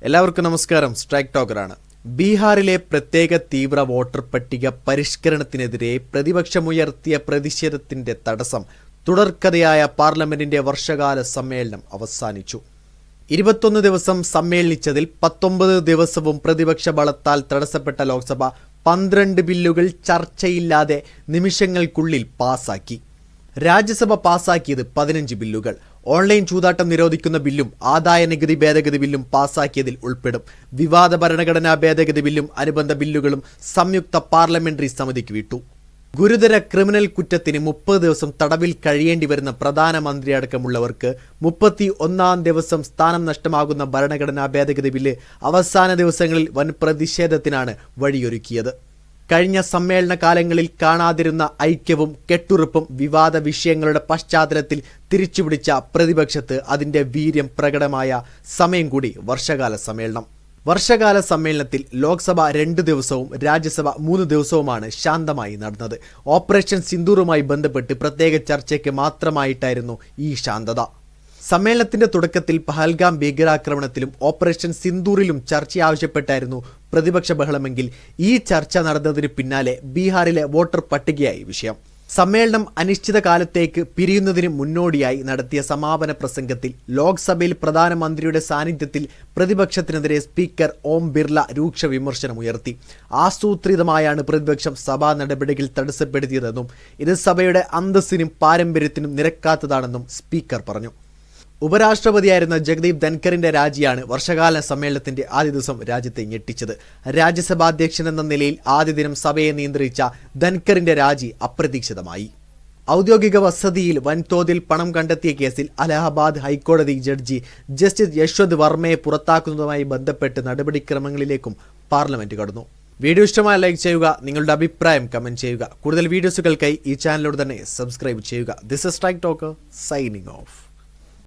എല്ലാവർക്കും നമസ്കാരം. സ്ട്രൈക്ക് ടോക്കറാണ്. ബീഹാറിലെ പ്രത്യേക തീവ്ര വോട്ടർ പട്ടിക പരിഷ്കരണത്തിനെതിരെ പ്രതിപക്ഷമുയർത്തിയ പ്രതിഷേധത്തിന്റെ തടസ്സം തുടർക്കഥയായ പാർലമെന്റിന്റെ വർഷകാല സമ്മേളനം അവസാനിച്ചു. 21 ദിവസം സമ്മേളിച്ചതിൽ 19 ദിവസവും പ്രതിപക്ഷ ബലത്താൽ തടസ്സപ്പെട്ട ലോക്സഭ 12 ബില്ലുകൾ ചർച്ചയില്ലാതെ നിമിഷങ്ങൾക്കുള്ളിൽ പാസാക്കി. രാജ്യസഭ പാസാക്കിയത് 15 ബില്ലുകൾ. ഓൺലൈൻ ചൂതാട്ടം നിരോധിക്കുന്ന ബില്ലും ആദായ നികുതി ഭേദഗതി ബില്ലും പാസാക്കിയതിൽ ഉൾപ്പെടും. വിവാദ ഭരണഘടനാ ഭേദഗതി ബില്ലും അനുബന്ധ ബില്ലുകളും സംയുക്ത പാർലമെന്ററി സമിതിക്ക് വിട്ടു. ഗുരുതര ക്രിമിനൽ കുറ്റത്തിന് 30 ദിവസം തടവിൽ കഴിയേണ്ടി വരുന്ന പ്രധാനമന്ത്രി അടക്കമുള്ളവർക്ക് 31 ദിവസം സ്ഥാനം നഷ്ടമാകുന്ന ഭരണഘടനാ ഭേദഗതി ബില്ല് അവസാന ദിവസങ്ങളിൽ വൻ പ്രതിഷേധത്തിനാണ് വഴിയൊരുക്കിയത്. കഴിഞ്ഞ സമ്മേളന കാലങ്ങളിൽ കാണാതിരുന്ന ഐക്യവും കെട്ടുറപ്പും വിവാദ വിഷയങ്ങളുടെ പശ്ചാത്തലത്തിൽ തിരിച്ചുപിടിച്ച പ്രതിപക്ഷത്ത് അതിന്റെ വീര്യം പ്രകടമായ സമയം കൂടി വർഷകാല സമ്മേളനം. വർഷകാല സമ്മേളനത്തിൽ ലോക്സഭ 2 ദിവസവും രാജ്യസഭ 3 ദിവസവുമാണ് ശാന്തമായി നടന്നത്. ഓപ്പറേഷൻ സിന്ദൂറുമായി ബന്ധപ്പെട്ട് പ്രത്യേക ചർച്ചയ്ക്ക് മാത്രമായിട്ടായിരുന്നു ഈ ശാന്തത. സമ്മേളനത്തിന്റെ തുടക്കത്തിൽ പഹൽഗാം ഭീകരാക്രമണത്തിലും ഓപ്പറേഷൻ സിന്ദൂറിലും ചർച്ച ആവശ്യപ്പെട്ടായിരുന്നു പ്രതിപക്ഷ ബഹളമെങ്കിൽ ഈ ചർച്ച നടന്നതിന് പിന്നാലെ ബീഹാറിലെ വോട്ടർ പട്ടികയായി വിഷയം. സമ്മേളനം അനിശ്ചിതകാലത്തേക്ക് പിരിയുന്നതിന് മുന്നോടിയായി നടത്തിയ സമാപന പ്രസംഗത്തിൽ ലോക്സഭയിൽ പ്രധാനമന്ത്രിയുടെ സാന്നിധ്യത്തിൽ പ്രതിപക്ഷത്തിനെതിരെ സ്പീക്കർ ഓം ബിർള രൂക്ഷ വിമർശനമുയർത്തി. ആസൂത്രിതമായാണ് പ്രതിപക്ഷം സഭാ നടപടികൾ തടസ്സപ്പെടുത്തിയതെന്നും ഇത് സഭയുടെ അന്തസ്സിനും പാരമ്പര്യത്തിനും നിരക്കാത്തതാണെന്നും സ്പീക്കർ പറഞ്ഞു. ഉപരാഷ്ട്രപതിയായിരുന്ന ജഗദീപ് ധൻഖറിന്റെ രാജിയാണ് വർഷകാല സമ്മേളനത്തിന്റെ ആദ്യ ദിവസം രാജ്യത്തെ ഞെട്ടിച്ചത്. രാജ്യസഭാധ്യക്ഷൻ എന്ന നിലയിൽ ആദ്യ ദിനം സഭയെ നിയന്ത്രിച്ച ധൻഖറിന്റെ രാജി അപ്രതീക്ഷിതമായി. ഔദ്യോഗിക വസതിയിൽ വൻതോതിൽ പണം കണ്ടെത്തിയ കേസിൽ അലഹബാദ് ഹൈക്കോടതി ജഡ്ജി ജസ്റ്റിസ് യശ്വന്ത് വർമ്മയെ പുറത്താക്കുന്നതുമായി ബന്ധപ്പെട്ട് നടപടിക്രമങ്ങളിലേക്കും പാർലമെന്റ് കടന്നു. വീഡിയോ ഇഷ്ടമായി ലൈക്ക് ചെയ്യുക, നിങ്ങളുടെ അഭിപ്രായം കമന്റ് ചെയ്യുക. കൂടുതൽ വീഡിയോസുകൾക്കായി ഈ ചാനലിലൂടെ തന്നെ സബ്സ്ക്രൈബ് ചെയ്യുക. This is strike talker signing off.